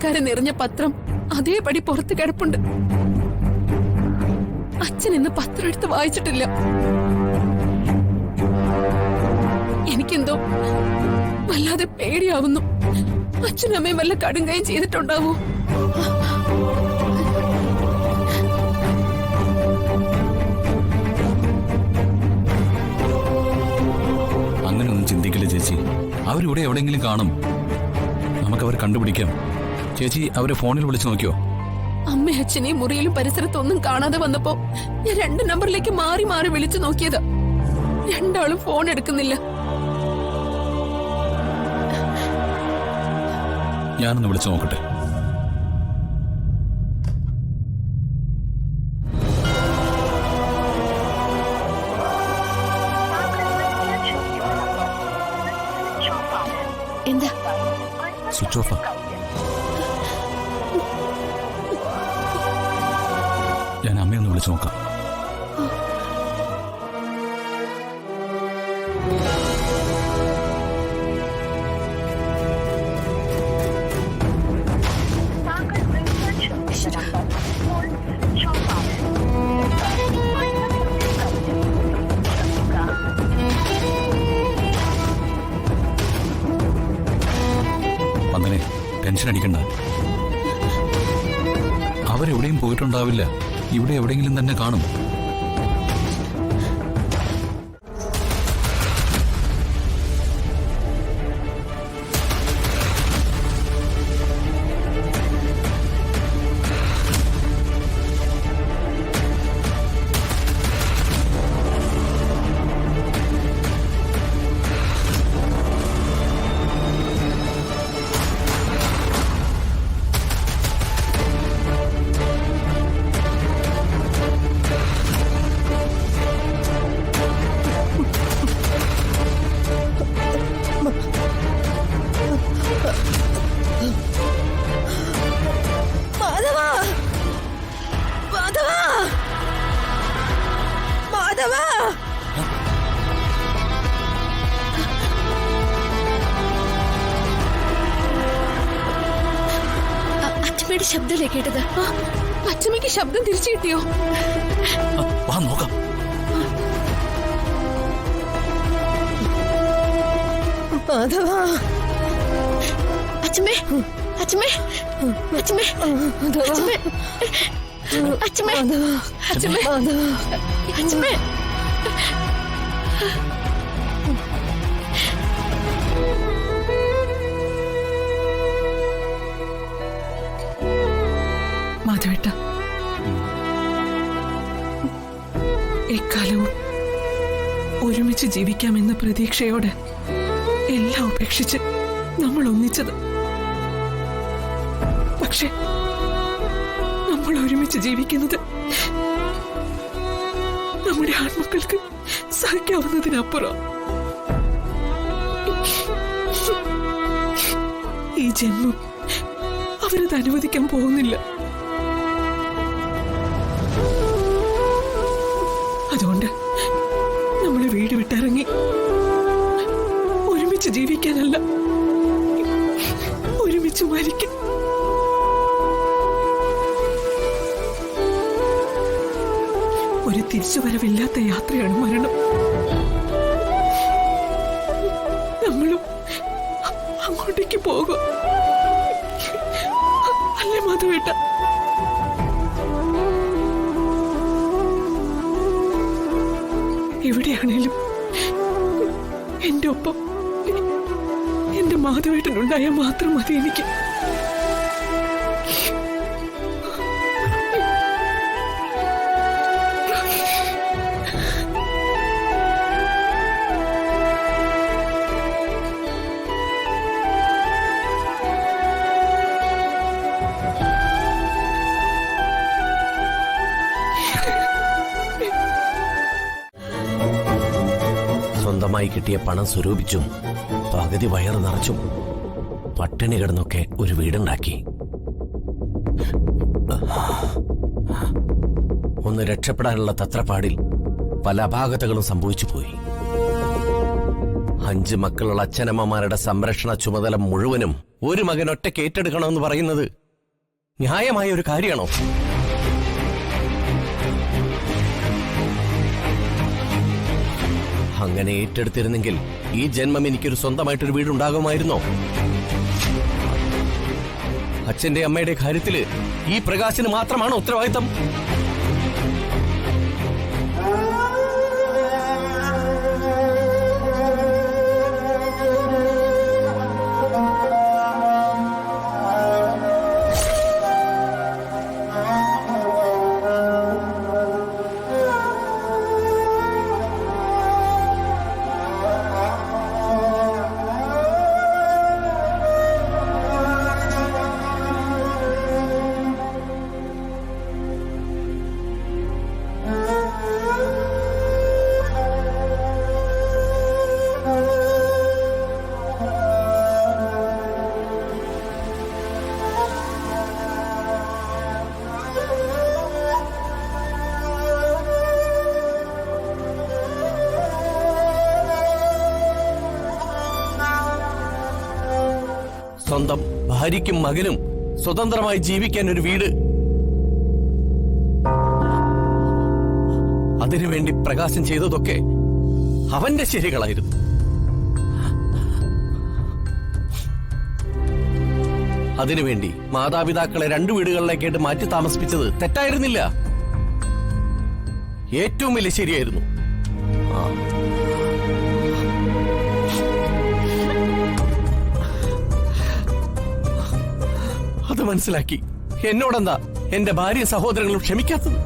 കൊള്ളക്കാരൻ എറിഞ്ഞ പത്രം അതേപടി പുറത്ത് കിടപ്പുണ്ട്. അച്ഛൻ ഇന്ന് പത്രം എടുത്ത് വായിച്ചിട്ടില്ല. എനിക്കെന്തോ വല്ലാതെ പേടിയാവുന്നു. അച്ഛനും അമ്മയും വല്ല കടുങ്കയും ചെയ്തിട്ടുണ്ടാവോ? അങ്ങനെയൊന്നും ചിന്തിക്കില്ല ചേച്ചി. അവരിവിടെ എവിടെയെങ്കിലും കാണും. നമുക്കവരെ കണ്ടുപിടിക്കാം. ചേച്ചി അവരെ ഫോണിൽ വിളിച്ചു നോക്കിയോ? അമ്മ അച്ഛനെയും മുറിയിലും പരിസരത്തും ഒന്നും കാണാതെ വന്നപ്പോ ഞാൻ 2 നമ്പറിലേക്ക് മാറി മാറി വിളിച്ചു നോക്കിയതാ. രണ്ടാളും ഫോൺ എടുക്കുന്നില്ല. ഞാനൊന്ന് വിളിച്ചു നോക്കട്ടെ. എന്താ? സ്വിച്ച് ഓഫാ. ഞാൻ അമ്മയൊന്ന് വിളിച്ചു നോക്കാം. വന്ദനെ, ടെൻഷൻ അടിക്കണ്ട. അവരെവിടെയും പോയിട്ടുണ്ടാവില്ല. ഇവിടെ എവിടെയെങ്കിലും തന്നെ കാണും. അച്ഛമ്മയുടെ ശബ്ദമല്ലേ കേട്ടത്? അച്ഛമ്മയ്ക്ക് ശബ്ദം തിരിച്ചു കിട്ടിയോ? വാ നോക്കാം. അച്ഛമ്മേ, അച്ഛമ്മേ, അച്ഛമ്മേ, അച്ഛമ്മേ, അച്ഛമ്മേ, അച്ഛമ്മേ, അച്ഛമ്മേ. മാധവേട്ട, എക്കാലവും ഒരുമിച്ച് ജീവിക്കാമെന്ന പ്രതീക്ഷയോടെ എല്ലാം ഉപേക്ഷിച്ച് നമ്മൾ ഒന്നിച്ചത്. പക്ഷെ നമ്മൾ ഒരുമിച്ച് ജീവിക്കുന്നത് നമ്മുടെ ആൺമക്കൾക്ക് സഹിക്കാവുന്നതിനപ്പുറം. ഈ ജന്മം അവരത് അനുവദിക്കാൻ പോകുന്നില്ല. അതുകൊണ്ട് നമ്മളെ വീട് വിട്ടിറങ്ങി ഒരുമിച്ച് ജീവിക്കാനല്ല, ഒരുമിച്ച് മരിക്കും. ഒരു തിരിച്ചുവരവില്ലാത്ത യാത്രയാണ് മരണം. നമ്മളും അങ്ങോട്ടേക്ക് പോകും. അല്ലേ മാധവേട്ട? എവിടെയാണേലും എന്റെ ഒപ്പം എന്റെ മാധവേട്ടനുണ്ടായാൽ മാത്രം മതി എനിക്ക്. സ്വന്തമായി കിട്ടിയ പണം സ്വരൂപിച്ചും പകുതി വയറ് നിറച്ചും പട്ടിണി കിടന്നൊക്കെ ഒരു വീടുണ്ടാക്കി. ഒന്ന് രക്ഷപ്പെടാനുള്ള തത്രപ്പാടിൽ പല അപാകതകളും സംഭവിച്ചു പോയി. 5 മക്കളുള്ള അച്ഛനമ്മമാരുടെ സംരക്ഷണ ചുമതല മുഴുവനും ഒരു മകൻ ഒറ്റയ്ക്ക് ഏറ്റെടുക്കണമെന്ന് പറയുന്നത് ന്യായമായ ഒരു കാര്യമാണോ? അങ്ങനെ ഏറ്റെടുത്തിരുന്നെങ്കിൽ ഈ ജന്മം എനിക്കൊരു സ്വന്തമായിട്ടൊരു വീടുണ്ടാകുമായിരുന്നോ? അച്ഛന്റെ അമ്മയുടെ കാര്യത്തില് ഈ പ്രകാശിന് മാത്രമാണോ ഉത്തരവാദിത്തം? സ്വന്തം ഭാര്യയ്ക്കും മകനും സ്വതന്ത്രമായി ജീവിക്കാൻ ഒരു വീട്, അതിനുവേണ്ടി പ്രകാശം ചെയ്തതൊക്കെ അവന്റെ ശരികളായിരുന്നു. അതിനുവേണ്ടി മാതാപിതാക്കളെ 2 വീടുകളിലേക്കായിട്ട് മാറ്റി താമസിപ്പിച്ചത് തെറ്റായിരുന്നില്ല, ഏറ്റവും വലിയ ശരിയായിരുന്നു. അത് മനസ്സിലാക്കി എന്നോടെന്താ എന്റെ ഭാര്യ സഹോദരങ്ങളും ക്ഷമിക്കാത്തത്?